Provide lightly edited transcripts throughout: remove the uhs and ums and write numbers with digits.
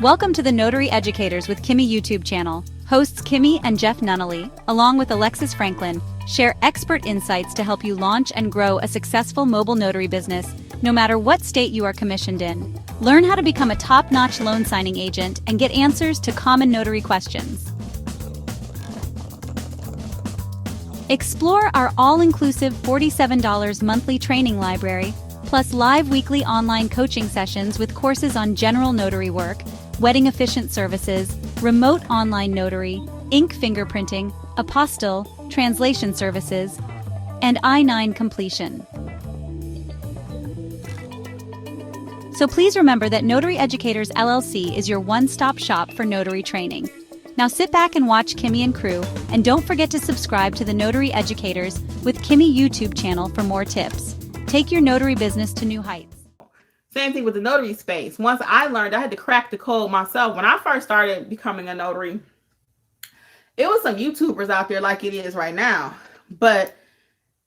Welcome to the Notary Educators with Kimmi YouTube channel. Hosts Kimmi and Jeff Nunnally, along with Alexis Franklin, share expert insights to help you launch and grow a successful mobile notary business, no matter what state you are commissioned in. Learn how to become a top-notch loan signing agent and get answers to common notary questions. Explore our all-inclusive $47 monthly training library, plus live weekly online coaching sessions with courses on general notary work, wedding efficient services, remote online notary, ink fingerprinting, apostille, translation services, and I-9 completion. So please remember that Notary Educators LLC is your one-stop shop for notary training. Now sit back and watch Kimmi and crew, and don't forget to subscribe to the Notary Educators with Kimmi YouTube channel for more tips. Take your notary business to new heights. Same thing with the notary space. Once I learned, I had to crack the code myself. When I first started becoming a notary, it was some YouTubers out there like it is right now, but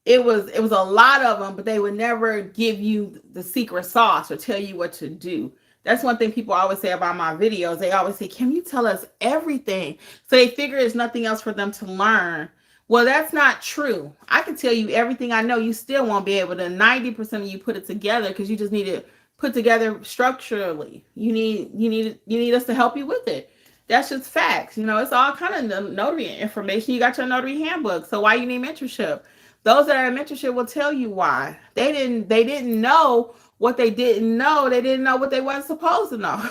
it was a lot of them, but they would never give you the secret sauce or tell you what to do. That's one thing people always say about my videos. They always say, "Can you tell us everything?" So they figure there's nothing else for them to learn. Well, that's not true. I can tell you everything I know. You still won't be able to. 90% of you put it together because you just need it put together structurally. You need us to help you with it. That's just facts. You know, it's all kind of notary information. You got your notary handbook. So why you need mentorship? Those that are in mentorship will tell you why. They didn't know what they didn't know. They didn't know what they weren't supposed to know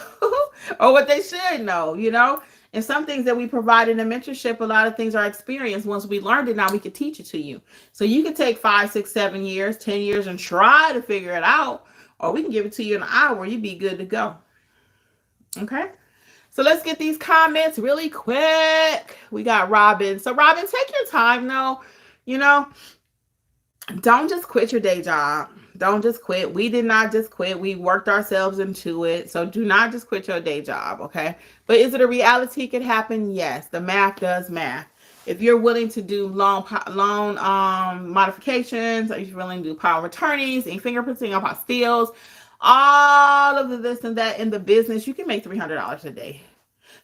or what they should know, you know? And some things that we provide in the mentorship, a lot of things are experienced. Once we learned it, now we can teach it to you. So you can take 5, 6, 7 years, 10 years and try to figure it out, or we can give it to you in an hour. You'd be good to go. Okay? So let's get these comments really quick. We got Robin. So Robin, take your time though. You know, don't just quit your day job. Don't just quit. We did not just quit. We worked ourselves into it. So do not just quit your day job, okay? But is it a reality? It could happen? Yes. The math does math. If you're willing to do loan modifications, if you're willing to do power of attorneys, and fingerprinting, apostilles, all of the this and that in the business, you can make $300 a day.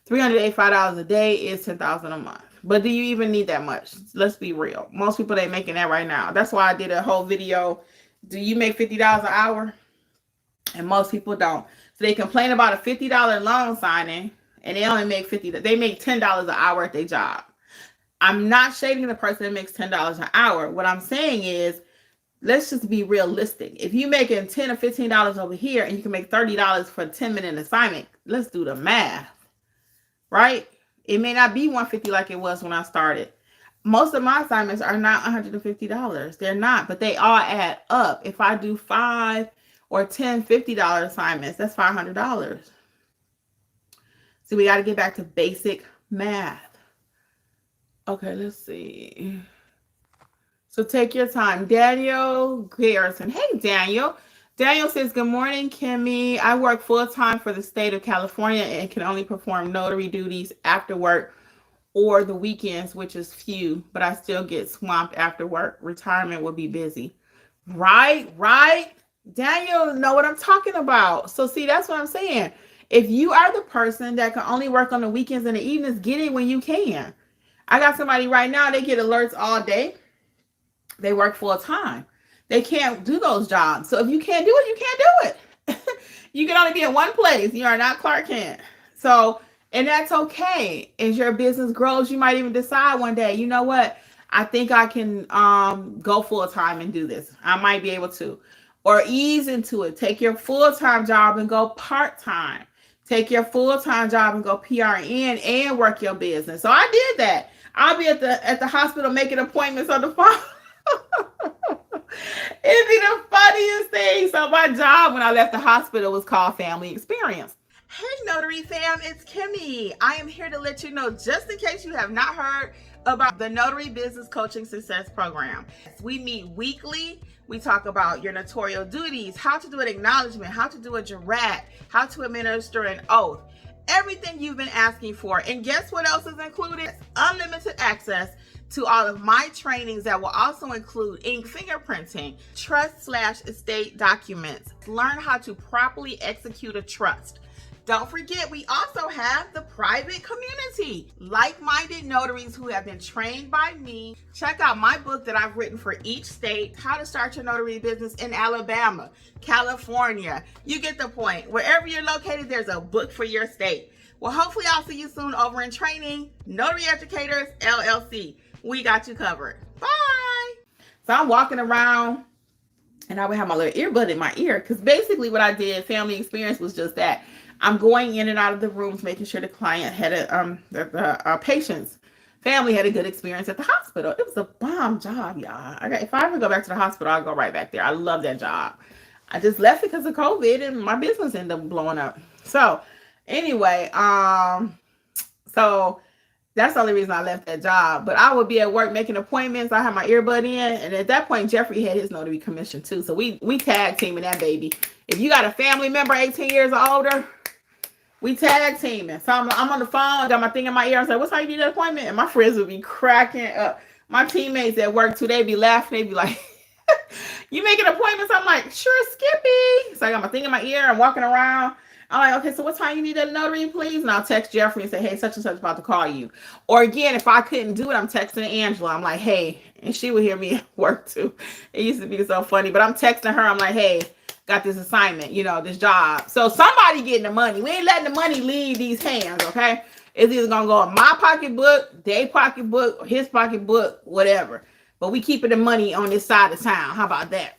$385 a day is $10,000 a month. But do you even need that much? Let's be real. Most people ain't making that right now. That's why I did a whole video. Do you make $50 an hour? And most people don't. So they complain about a $50 loan signing and they only make $50. They make $10 an hour at their job. I'm not shading the person that makes $10 an hour. What I'm saying is, let's just be realistic. If you're making $10 or $15 over here and you can make $30 for a 10-minute assignment, let's do the math, right? It may not be $150 like it was when I started. Most of my assignments are not $150. They're not, but they all add up. If I do 5 or 10 $50 assignments, that's $500. So we got to get back to basic math. Okay, let's see. So take your time. Daniel Garrison. Hey, Daniel. Daniel says, good morning, Kimmi. I work full-time for the state of California and can only perform notary duties after work or the weekends, which is few, but I still get swamped after work. Retirement will be busy. Right. Daniel, know what I'm talking about. So see, that's what I'm saying. If you are the person that can only work on the weekends and the evenings, get it when you can. I got somebody right now, they get alerts all day. They work full time. They can't do those jobs. So if you can't do it, you can't do it. You can only be in one place. You are not Clark Kent. So, and that's okay. As your business grows, you might even decide one day, you know what? I think I can go full time and do this. I might be able to. Or ease into it. Take your full-time job and go part-time. Take your full-time job and go PRN and work your business. So I did that. I'll be at the hospital making appointments on the phone. It'd be the funniest thing. So my job when I left the hospital was called Family Experience. Hey, Notary fam, it's Kimmi. I am here to let you know, just in case you have not heard about the Notary Business Coaching Success Program. We meet weekly. We talk about your notarial duties, how to do an acknowledgement, how to do a jurat, how to administer an oath, everything you've been asking for. And guess what else is included? Unlimited access to all of my trainings that will also include ink fingerprinting, trust/estate documents, learn how to properly execute a trust, Don't forget, we also have the private community, like-minded notaries who have been trained by me. Check out my book that I've written for each state, How to Start Your Notary Business in Alabama, California. You get the point. Wherever you're located, there's a book for your state. Well, hopefully I'll see you soon over in training. Notary Educators, LLC. We got you covered. Bye. So I'm walking around and I would have my little earbud in my ear, because basically what I did, family experience, was just that. I'm going in and out of the rooms, making sure the client had the patient's family had a good experience at the hospital. It was a bomb job, y'all. If I ever go back to the hospital, I'll go right back there. I love that job. I just left because of COVID and my business ended up blowing up. So anyway, so that's the only reason I left that job. But I would be at work making appointments. I had my earbud in. And at that point, Jeffrey had his notary commission too. So we tag teaming that baby. If you got a family member 18 years or older, we tag teaming. So I'm on the phone, got my thing in my ear. I was like, what's how you need that appointment? And my friends would be cracking up. My teammates at work too, they'd be laughing. They'd be like, you making appointments? I'm like, sure, Skippy. So I got my thing in my ear. I'm walking around. I'm like, okay, so what time you need that notary, please? And I'll text Jeffrey and say, hey, such and such about to call you. Or again, if I couldn't do it, I'm texting Angela. I'm like, hey, and she would hear me at work too. It used to be so funny, but I'm texting her. I'm like, hey, got this assignment, this job. So somebody getting the money. We ain't letting the money leave these hands, okay? It's either going to go in my pocketbook, their pocketbook, his pocketbook, whatever. But we keeping the money on this side of town. How about that?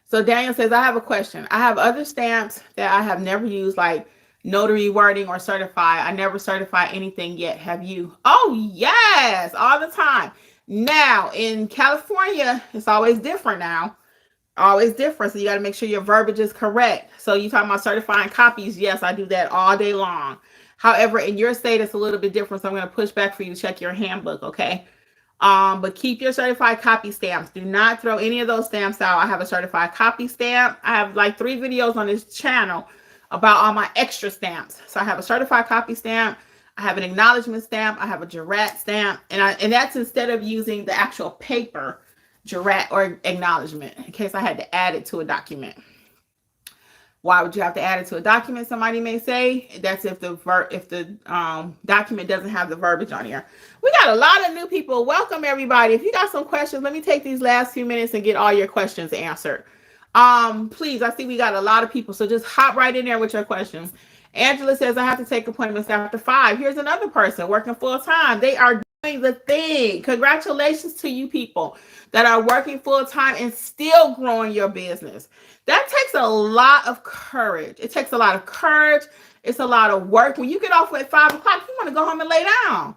So Daniel says, I have a question. I have other stamps that I have never used, like notary wording or certify. I never certify anything yet. Have you? Oh, yes, all the time. Now, in California, it's always different now. Always different. So you got to make sure your verbiage is correct. So you talking about certifying copies? Yes, I do that all day long. However, in your state, it's a little bit different. So I'm going to push back for you to check your handbook, okay? But keep your certified copy stamps. Do not throw any of those stamps out. I have a certified copy stamp. I have like 3 videos on this channel about all my extra stamps. So I have a certified copy stamp. I have an acknowledgement stamp. I have a jurat stamp. And that's instead of using the actual paper jurat or acknowledgement, in case I had to add it to a document. Why would you have to add it to a document? Somebody may say that's if the document doesn't have the verbiage on here. We got a lot of new people. Welcome everybody. If you got some questions, let me take these last few minutes and get all your questions answered. Please, I see we got a lot of people, so just hop right in there with your questions. Angela says I have to take appointments after 5. Here's another person working full time. They are doing the thing. Congratulations to you people that are working full time and still growing your business. That takes a lot of courage. It takes a lot of courage. It's a lot of work. When you get off at 5 o'clock, you want to go home and lay down.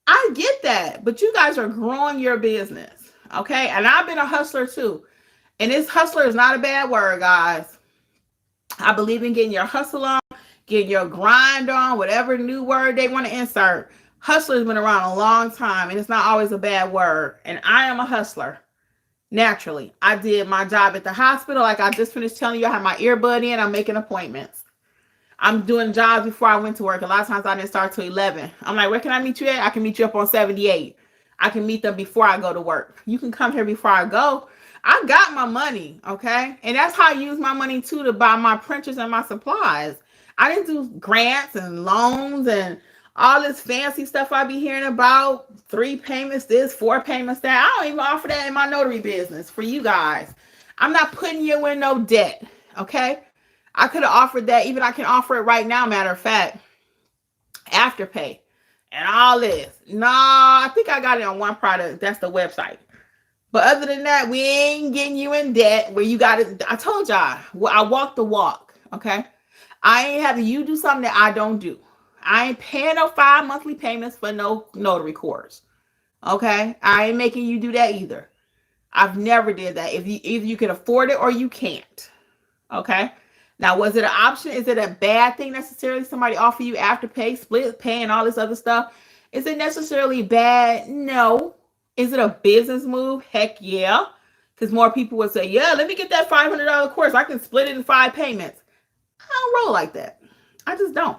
I get that, but you guys are growing your business, okay? And I've been a hustler too. And this hustler is not a bad word, guys. I believe in getting your hustle on, getting your grind on, whatever new word they want to insert. Hustler's been around a long time, and it's not always a bad word. And I am a hustler. Naturally, I did my job at the hospital. Like I just finished telling you, I have my earbud in. I'm making appointments. I'm doing jobs before I went to work. A lot of times I didn't start till 11. I'm like, where can I meet you at? I can meet you up on 78. I can meet them before I go to work. You can come here before I go. I got my money, okay? And that's how I use my money too, to buy my printers and my supplies. I didn't do grants and loans and all this fancy stuff I be hearing about. 3 payments this, 4 payments that. I don't even offer that in my notary business for you guys. I'm not putting you in no debt, okay? I could have offered that. Even I can offer it right now, matter of fact. Afterpay and all this. No, I think I got it on one product. That's the website. But other than that, we ain't getting you in debt where you got it. I told y'all, I walk the walk, okay? I ain't having you do something that I don't do. I ain't paying no 5 monthly payments for no notary course. Okay? I ain't making you do that either. I've never did that. If you either you can afford it or you can't. Okay? Now, was it an option? Is it a bad thing necessarily? Somebody offer you Afterpay, split pay, and all this other stuff? Is it necessarily bad? No. Is it a business move? Heck yeah. Because more people would say, yeah, let me get that $500 course. I can split it in 5 payments. I don't roll like that. I just don't.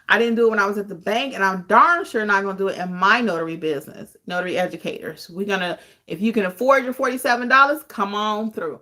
I didn't do it when I was at the bank, and I'm darn sure not going to do it in my notary business, Notary Educators. We're going to, if you can afford your $47, come on through.